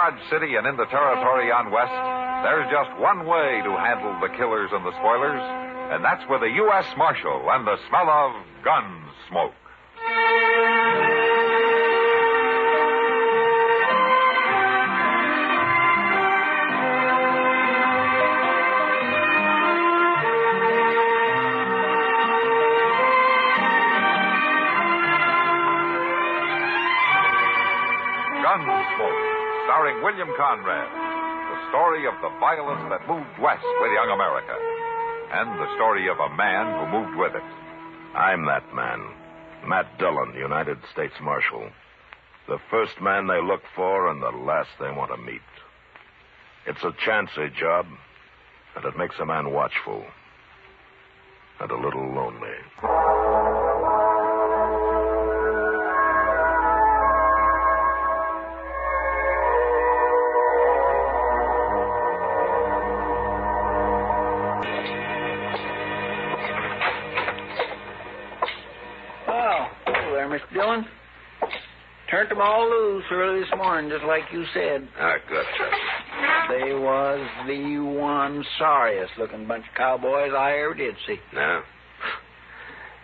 Dodge City and in the territory on west, there's just one way to handle the killers and the spoilers, and that's with a U.S. Marshal and the smell of Gunsmoke. Gunsmoke, starring William Conrad. The story of the violence that moved west with young America. And the story of a man who moved with it. I'm that man. Matt Dillon, United States Marshal. The first man they look for and the last they want to meet. It's a chancy job, and it makes a man watchful. And a little lonely. Dillon, turned them all loose early this morning, just like you said. Good, Chester. They was the one sorriest-looking bunch of cowboys I ever did see. Yeah?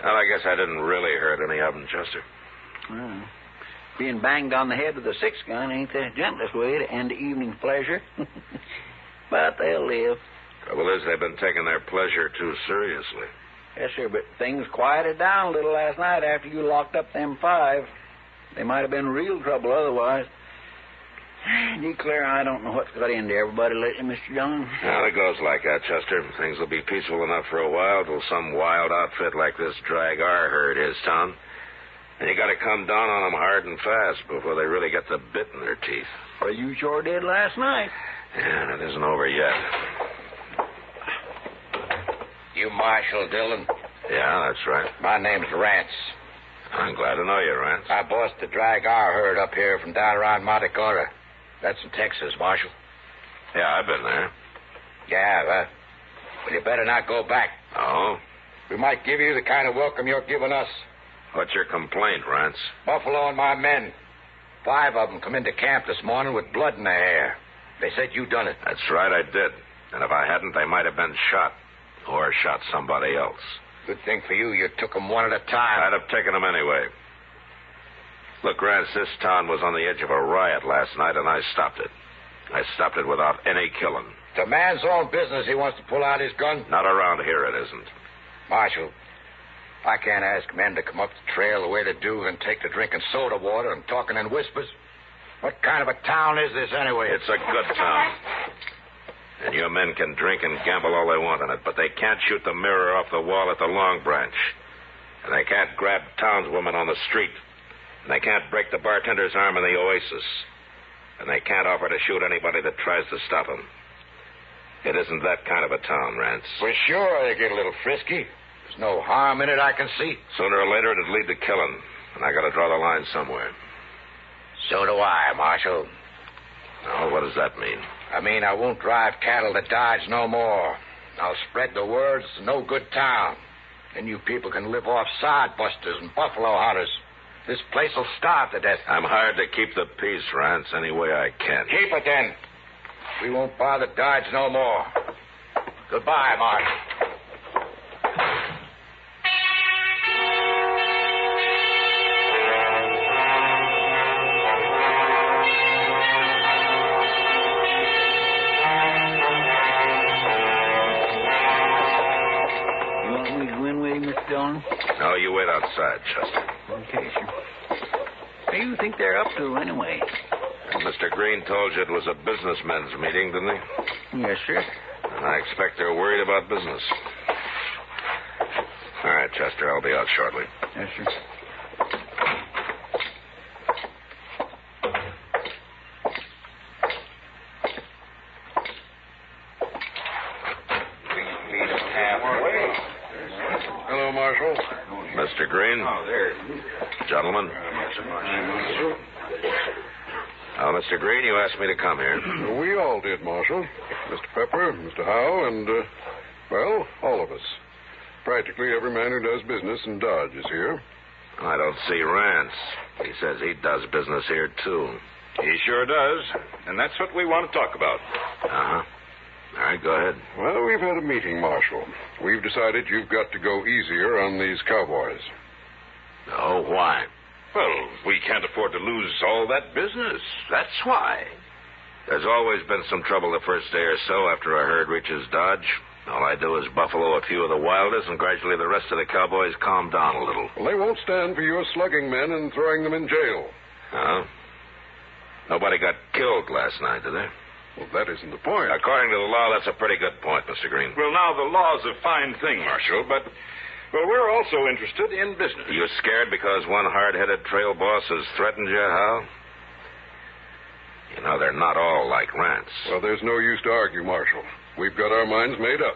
Well, I guess I didn't really hurt any of them, Chester. Well, being banged on the head with a six-gun ain't the gentlest way to end evening pleasure. But they'll live. Trouble is, they've been taking their pleasure too seriously. Yes, sir, but things quieted down a little last night after you locked up them 5. They might have been real trouble otherwise. Declare, I don't know what's got into everybody lately, Mr. Dillon. Well, it goes like that, Chester. Things will be peaceful enough for a while till some wild outfit like this drag our herd his town. And you got to come down on them hard and fast before they really get the bit in their teeth. Well, you sure did last night. Yeah, and it isn't over yet. You Marshal Dillon? Yeah, that's right. My name's Rance. I'm glad to know you, Rance. I bossed the drag our herd up here from down around Matagorda. That's in Texas, Marshal. Yeah, I've been there. Yeah, well, you better not go back. Oh? We might give you the kind of welcome you're giving us. What's your complaint, Rance? Buffalo and my men. 5 of them come into camp this morning with blood in their hair. They said you done it. That's right, I did. And if I hadn't, they might have been shot. Or shot somebody else. Good thing for you, you took them one at a time. I'd have taken them anyway. Look, Rance, this town was on the edge of a riot last night, and I stopped it. I stopped it without any killing. It's a man's own business he wants to pull out his gun. Not around here, it isn't. Marshal, I can't ask men to come up the trail the way they do and take to drinking soda water and talking in whispers. What kind of a town is this anyway? It's a good town. And your men can drink and gamble all they want in it, but they can't shoot the mirror off the wall at the Long Branch. And they can't grab townswomen on the street. And they can't break the bartender's arm in the Oasis. And they can't offer to shoot anybody that tries to stop them. It isn't that kind of a town, Rance. For sure, they get a little frisky. There's no harm in it I can see. Sooner or later, it'd lead to killing. And I gotta draw the line somewhere. So do I, Marshal. Now, what does that mean? I mean, I won't drive cattle to Dodge no more. I'll spread the word it's a no-good town. Then you people can live off sodbusters and buffalo hunters. This place will starve to death. I'm hired to keep the peace, Rance, any way I can. Keep it, then. We won't bother Dodge no more. Goodbye, Marshal. No, you wait outside, Chester. Okay, sir. What do you think they're up to, anyway? Mr. Green told you it was a businessmen's meeting, didn't he? Yes, sir. And I expect they're worried about business. All right, Chester, I'll be out shortly. Yes, sir. Hello, Marshal. Mr. Green. Oh, there. Gentlemen. Oh, Mr. Green, you asked me to come here. We all did, Marshal. Mr. Pepper, Mr. Howe, and, well, all of us. Practically every man who does business in Dodge is here. I don't see Rance. He says he does business here, too. He sure does. And that's what we want to talk about. Uh-huh. All right, go ahead. Well, we've had a meeting, Marshal. We've decided you've got to go easier on these cowboys. Oh, why? Well, we can't afford to lose all that business. That's why. There's always been some trouble the first day or so after a herd reaches Dodge. All I do is buffalo a few of the wildest, and gradually the rest of the cowboys calm down a little. Well, they won't stand for your slugging men and throwing them in jail. Huh? Nobody got killed last night, did they? Well, that isn't the point. According to the law, that's a pretty good point, Mr. Green. Well, now, the law's a fine thing, Marshal, but, well, we're also interested in business. Are you scared because one hard-headed trail boss has threatened you, Hal? You know, they're not all like rats. Well, there's no use to argue, Marshal. We've got our minds made up.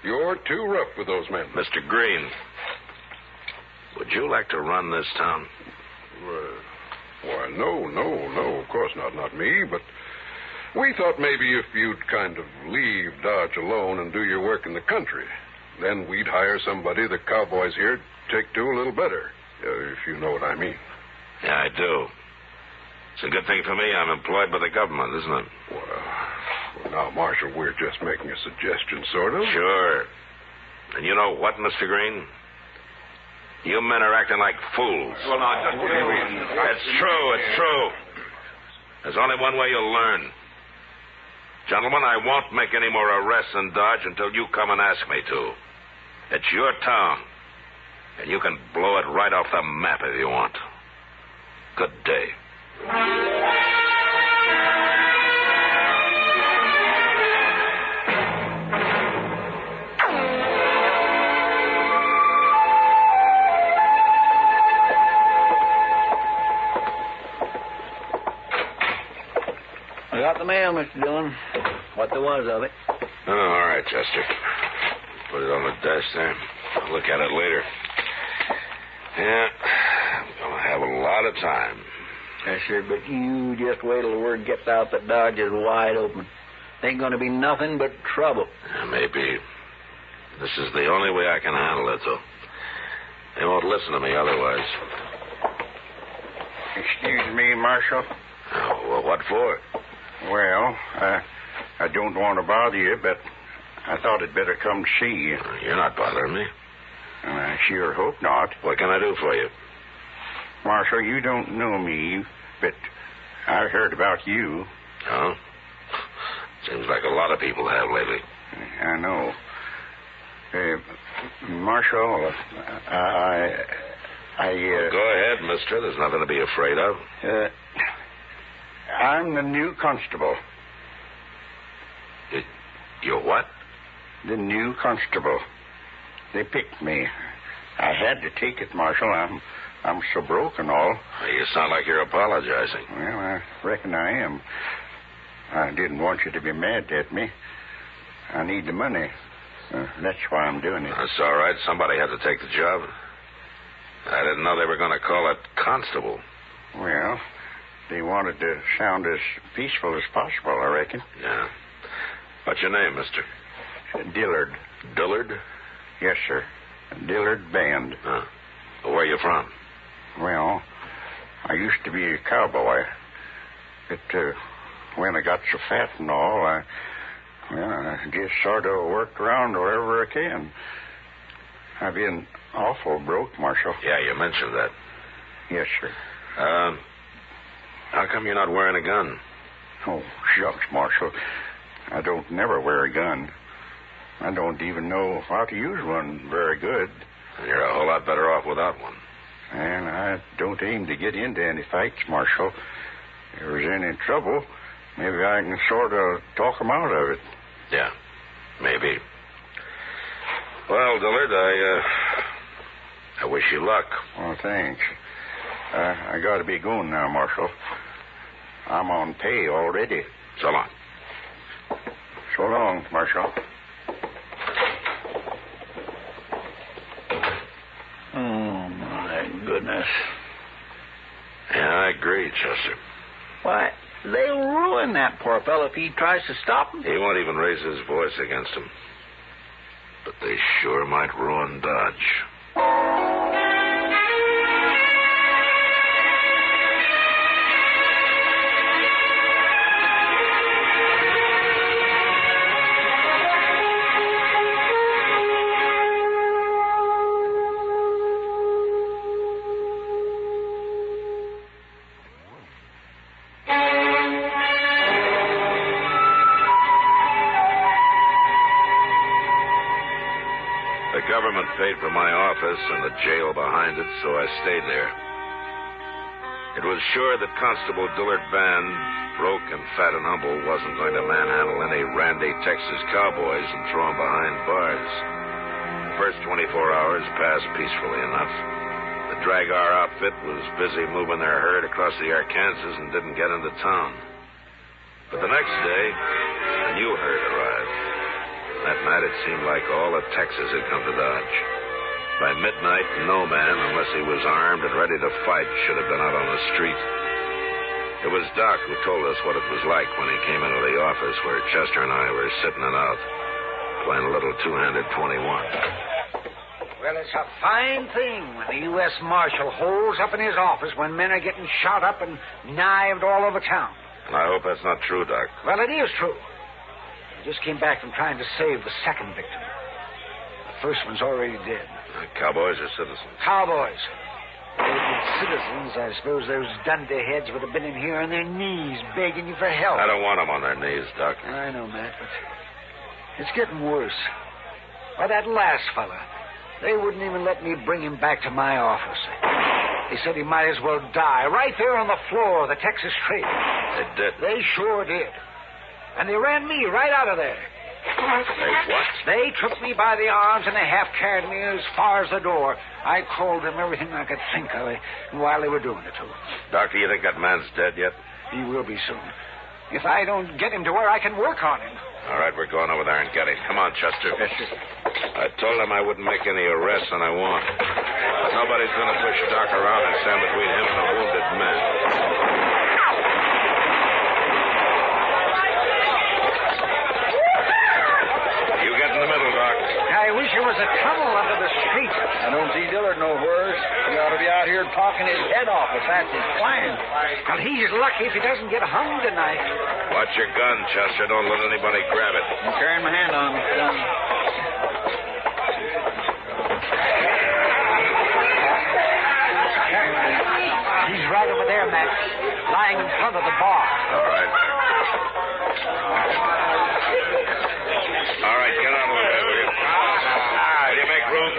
You're too rough with those men. Mr. Green, would you like to run this town? Why, no, of course not me, but we thought maybe if you'd kind of leave Dodge alone and do your work in the country, then we'd hire somebody the cowboys here take to a little better, if you know what I mean. Yeah, I do. It's a good thing for me I'm employed by the government, isn't it? Well, now, Marshal, we're just making a suggestion, sort of. Sure. And you know what, Mr. Green? You men are acting like fools. Well, now, just... It's true. There's only one way you'll learn. Gentlemen, I won't make any more arrests in Dodge until you come and ask me to. It's your town, and you can blow it right off the map if you want. Good day. I got the mail, Mr. Dillon. What there was of it. Oh, all right, Chester. Put it on the desk there. I'll look at it later. Yeah, I'm going to have a lot of time. Yes, sir, but you just wait till the word gets out that Dodge is wide open. Ain't going to be nothing but trouble. Yeah, maybe. This is the only way I can handle it, though. They won't listen to me otherwise. Excuse me, Marshal. Oh, well, what for? Well, I don't want to bother you, but I thought I'd better come see you. You're not bothering me. And I sure hope not. What can I do for you? Marshal, you don't know me, but I heard about you. Oh? Seems like a lot of people have lately. I know. Marshal, Well, go ahead, mister. There's nothing to be afraid of. I'm the new constable. You're what? The new constable. They picked me. I had to take it, Marshal. I'm so broke and all. You sound like you're apologizing. Well, I reckon I am. I didn't want you to be mad at me. I need the money. That's why I'm doing it. That's all right. Somebody had to take the job. I didn't know they were going to call it constable. Well, they wanted to sound as peaceful as possible, I reckon. Yeah. What's your name, mister? Dillard. Dillard? Yes, sir. Dillard Band. Where are you from? Well, I used to be a cowboy. But when I got so fat and all, I just sort of worked around wherever I can. I've been awful broke, Marshal. Yeah, you mentioned that. Yes, sir. How come you're not wearing a gun? Oh, shucks, Marshal. I don't never wear a gun. I don't even know how to use one very good. And you're a whole lot better off without one. And I don't aim to get into any fights, Marshal. If there's any trouble, maybe I can sort of talk them out of it. Yeah, maybe. Well, Dillard, I wish you luck. Well, thanks. I got to be going now, Marshal. I'm on pay already. So long. So long, Marshal. Oh, my goodness. Yeah, I agree, Chester. Why, they'll ruin that poor fellow if he tries to stop them. He won't even raise his voice against him. But they sure might ruin Dodge. The government paid for my office and the jail behind it, so I stayed there. It was sure that Constable Dillard Van, broke and fat and humble, wasn't going to manhandle any randy Texas cowboys and throw them behind bars. The first 24 hours passed peacefully enough. The Dragar outfit was busy moving their herd across the Arkansas and didn't get into town. But the next day, a new herd arrived. That night, it seemed like all of Texas had come to Dodge. By midnight, no man, unless he was armed and ready to fight, should have been out on the street. It was Doc who told us what it was like when he came into the office where Chester and I were sitting it out, playing a little two-handed 21. Well, it's a fine thing when the U.S. Marshal holds up in his office when men are getting shot up and knifed all over town. I hope that's not true, Doc. Well, it is true. I just came back from trying to save the second victim. The first one's already dead. Cowboys or citizens? Cowboys. They'd been citizens, I suppose those dunderheads would have been in here on their knees begging you for help. I don't want them on their knees, Doc. I know, Matt, but it's getting worse. Why, that last fella, they wouldn't even let me bring him back to my office. They said he might as well die right there on the floor of the Texas train. They did? They sure did. And they ran me right out of there. They what? They took me by the arms and they half carried me as far as the door. I called them everything I could think of while they were doing it to him. Doctor, you think that man's dead yet? He will be soon. If I don't get him to where I can work on him. All right, we're going over there and get him. Come on, Chester. Yes, sir. I told him I wouldn't make any arrests, and I won't. But nobody's going to push Doc around and stand between him and a wounded man. You get in the middle, Doc. I wish there was a tunnel under the street. I don't see Dillard nowhere. He ought to be out here talking his head off if that's his plan. Well, he's lucky if he doesn't get hung tonight. Watch your gun, Chester. Don't let anybody grab it. I'm carrying my hand on it, son. He's right over there, Matt, lying in front of the bar. All right. All right, get out of the way, will you? Will you make room?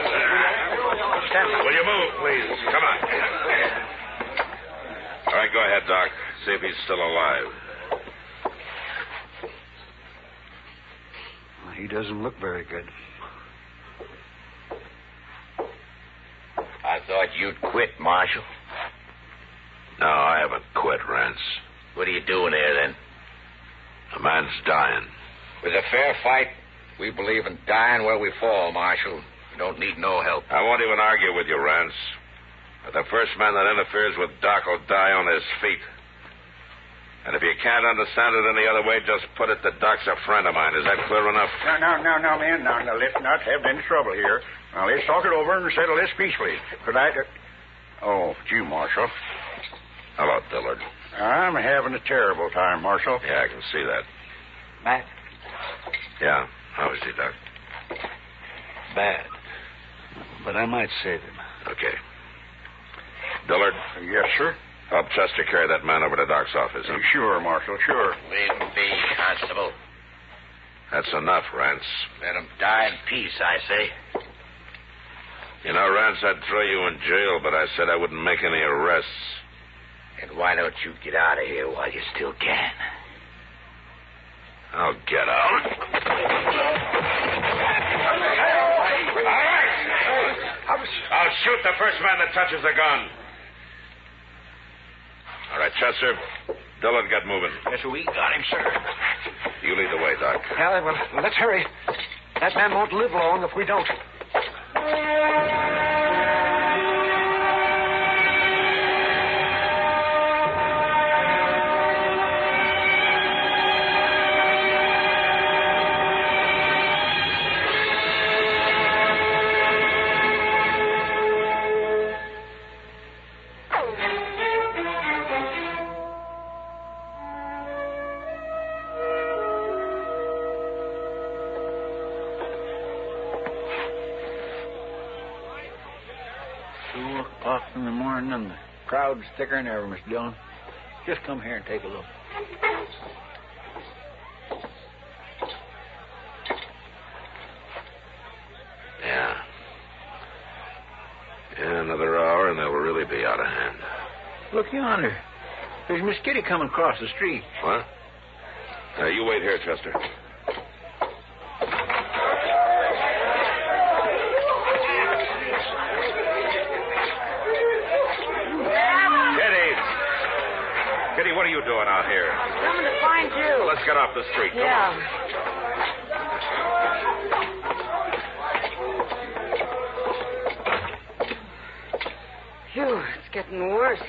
Will you move, please? Come on. All right, go ahead, Doc. See if he's still alive. He doesn't look very good. I thought you'd quit, Marshal. No, I haven't quit, Rance. What are you doing there, then? A man's dying. With a fair fight, we believe in dying where we fall, Marshal. You don't need no help. I won't even argue with you, Rance. But the first man that interferes with Doc will die on his feet. And if you can't understand it any other way, just put it that Doc's a friend of mine. Is that clear enough? Now, man. Now, let's not have any trouble here. Now, let's talk it over and settle this peacefully. Could I... Oh, it's you, Marshal. Hello, Dillard. I'm having a terrible time, Marshal. Yeah, I can see that. Matt? Yeah. How is he, Doc? Bad. But I might save him. Okay. Dillard? Yes, sir? Help Chester carry that man over to Doc's office. Huh? Sure, Marshal, sure. Leave him be, Constable. That's enough, Rance. Let him die in peace, I say. You know, Rance, I'd throw you in jail, but I said I wouldn't make any arrests. And why don't you get out of here while you still can? I'll get out. All right. I'll shoot the first man that touches a gun. All right, Chester. Dillon, get moving. Yes, we got him, sir. You lead the way, Doc. Yeah, well, let's hurry. That man won't live long if we don't. In the morning, and the crowd's thicker than ever, Mr. Dillon. Just come here and take a look. Yeah. really be out of hand. Look yonder. There's Miss Kitty coming across the street. What? You wait here, Chester. Kitty, what are you doing out here? Coming to find you. Well, let's get off the street. Come on. Phew, it's getting worse.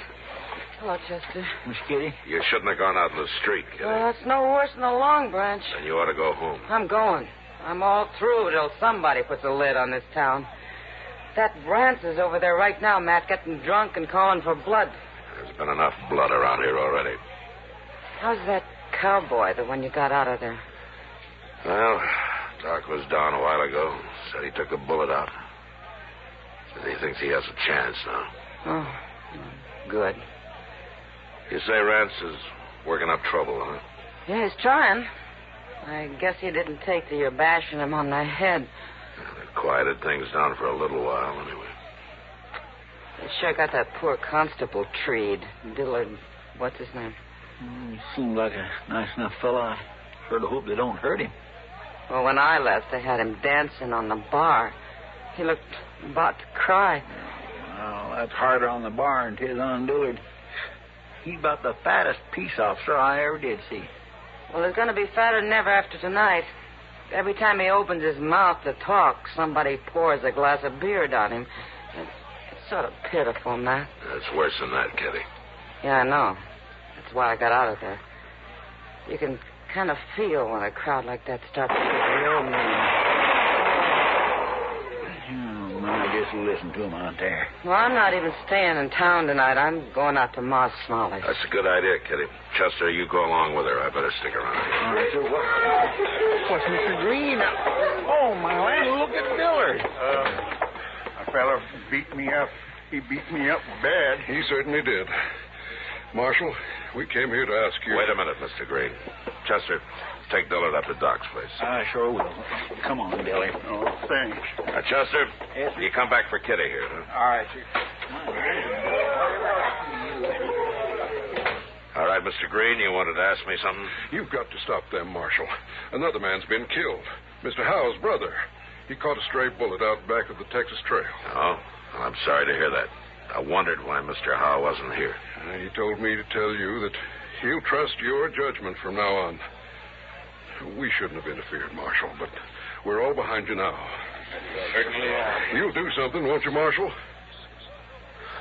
Hello, Chester. Miss Kitty? You shouldn't have gone out in the street, Kitty. Well, it's no worse than the Long Branch. Then you ought to go home. I'm going. I'm all through till somebody puts a lid on this town. That Brance is over there right now, Matt, getting drunk and calling for blood. There's been enough blood around here already. How's that cowboy, the one you got out of there? Well, Doc was down a while ago. Said he took a bullet out. Says he thinks he has a chance now. Oh, good. You say Rance is working up trouble, huh? Yeah, he's trying. I guess he didn't take to your bashing him on the head. Well, it quieted things down for a little while, anyway. They sure got that poor constable treed. Dillon, what's his name? He seemed like a nice enough fellow. I sort of hope they don't hurt him. Well, when I left, they had him dancing on the bar. He looked about to cry. Well, that's harder on the bar than 'tis on Dillard. He's about the fattest peace officer I ever did see. Well, he's going to be fatter than ever after tonight. Every time he opens his mouth to talk, somebody pours a glass of beer down him. It's sort of pitiful, Matt. It's worse than that, Kitty. Yeah, I know. That's why I got out of there. You can kind of feel when a crowd like that starts to get real mean. I just listen to him out there. Well, I'm not even staying in town tonight. I'm going out to Ma Smalley's. That's a good idea, Kitty. Chester, you go along with her. I better stick around. All right, sir. What's Mr. Green? Oh, my land, look at Dillard. A fella beat me up. He beat me up bad. He certainly did. Marshal, we came here to ask you... Wait a minute, Mr. Green. Chester, take Dillard up to Doc's place. I sure will. Come on, Dilly. Oh, thanks. Chester, Yes, sir. you come back for Kitty here, huh? All right, sir. All right, Mr. Green, you wanted to ask me something? You've got to stop them, Marshal. Another man's been killed. Mr. Howe's brother. He caught a stray bullet out back of the Texas Trail. Oh? Well, I'm sorry to hear that. I wondered why Mr. Howe wasn't here. He told me to tell you that he'll trust your judgment from now on. We shouldn't have interfered, Marshal, but we're all behind you now. Certainly. You'll do something, won't you, Marshal?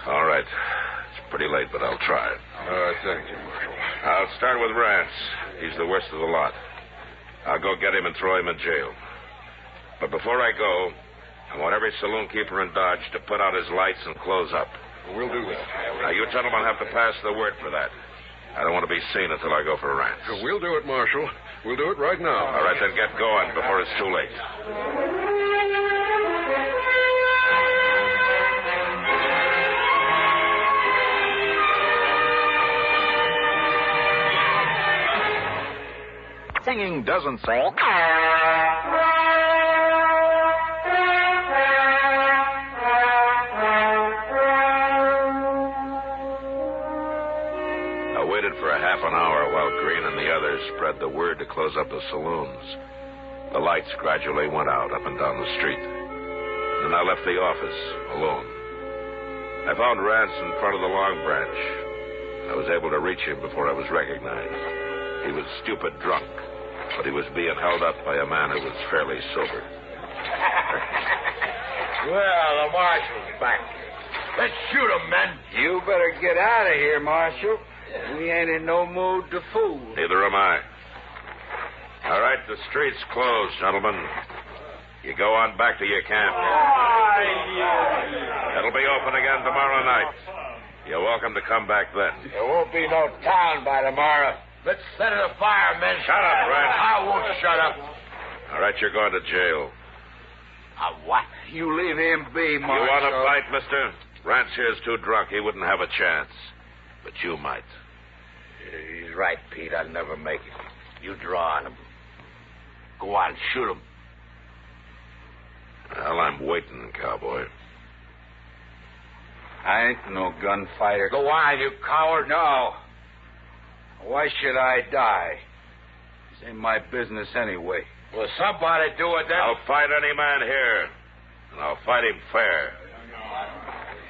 All right. It's pretty late, but I'll try it. All right, thank you, Marshal. I'll start with Rance. He's the worst of the lot. I'll go get him and throw him in jail. But before I go, I want every saloon keeper in Dodge to put out his lights and close up. We'll do that. Now, you gentlemen have to pass the word for that. I don't want to be seen until I go for Rance. We'll do it, Marshal. We'll do it right now. All right, then get going before it's too late. Singing doesn't say. I waited for a half an hour while Green and the others spread the word to close up the saloons. The lights gradually went out up and down the street. Then I left the office alone. I found Rance in front of the Long Branch. I was able to reach him before I was recognized. He was stupid drunk, but he was being held up by a man who was fairly sober. Well, the marshal's back. Let's shoot him, men. You better get out of here, Marshal. We ain't in no mood to fool. Neither am I. All right, the street's closed, gentlemen. You go on back to your camp. It'll be open again tomorrow night. You're welcome to come back then. There won't be no town by tomorrow. Let's set it afire, men. Shut up, Rance. I won't shut up. All right, you're going to jail. What? You leave him be, Marshal. You want to fight, mister? Rance here's too drunk. He wouldn't have a chance. But you might. He's right, Pete. I'll never make it. You draw on him. Go on, shoot him. Well, I'm waiting, cowboy. I ain't no gunfighter. Go on, you coward. No. Why should I die? This ain't my business anyway. Will somebody do it then? I'll fight any man here, and I'll fight him fair.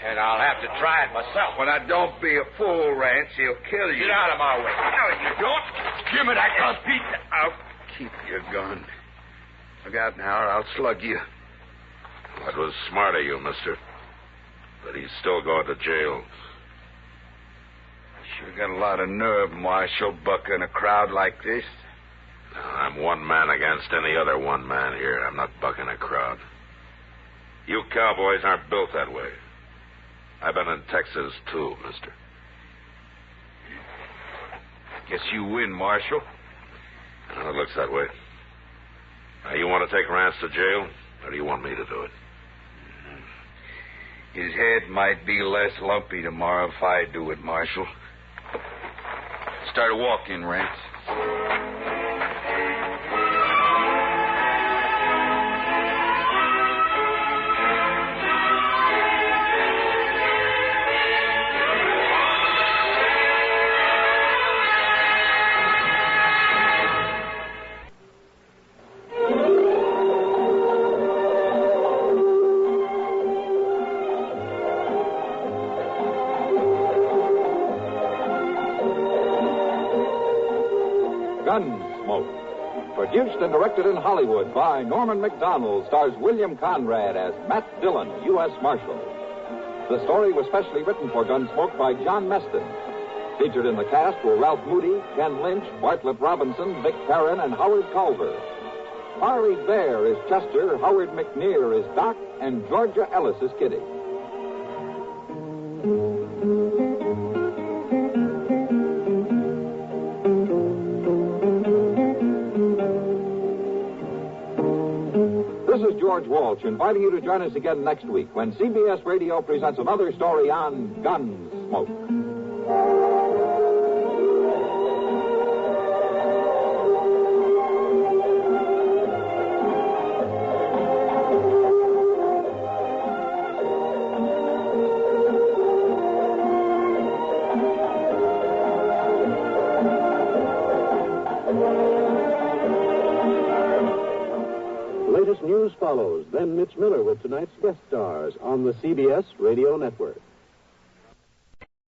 And I'll have to try it myself. Well, now, don't be a fool, Rance. He'll kill you. Get out of my way. No, you don't. Give me that gun, Pete. I'll keep your gun. Look out now, or I'll slug you. That was smart of you, mister. But he's still going to jail. Sure got a lot of nerve, Marshal, bucking a crowd like this. No, I'm one man against any other one man here. I'm not bucking a crowd. You cowboys aren't built that way. I've been in Texas, too, mister. Guess you win, Marshal. Well, it looks that way. Now, you want to take Rance to jail, or do you want me to do it? His head might be less lumpy tomorrow if I do it, Marshal. Start walking, Rance. Gunsmoke. Produced and directed in Hollywood by Norman Macdonnell, stars William Conrad as Matt Dillon, U.S. Marshal. The story was specially written for Gunsmoke by John Meston. Featured in the cast were Ralph Moody, Ken Lynch, Bartlett Robinson, Vic Perrin, and Howard Culver. Parley Baer is Chester, Howard McNear is Doc, and Georgia Ellis is Kitty. This is George Walsh inviting you to join us again next week when CBS Radio presents another story on Gunsmoke. News follows, then Mitch Miller with tonight's guest stars on the CBS Radio Network.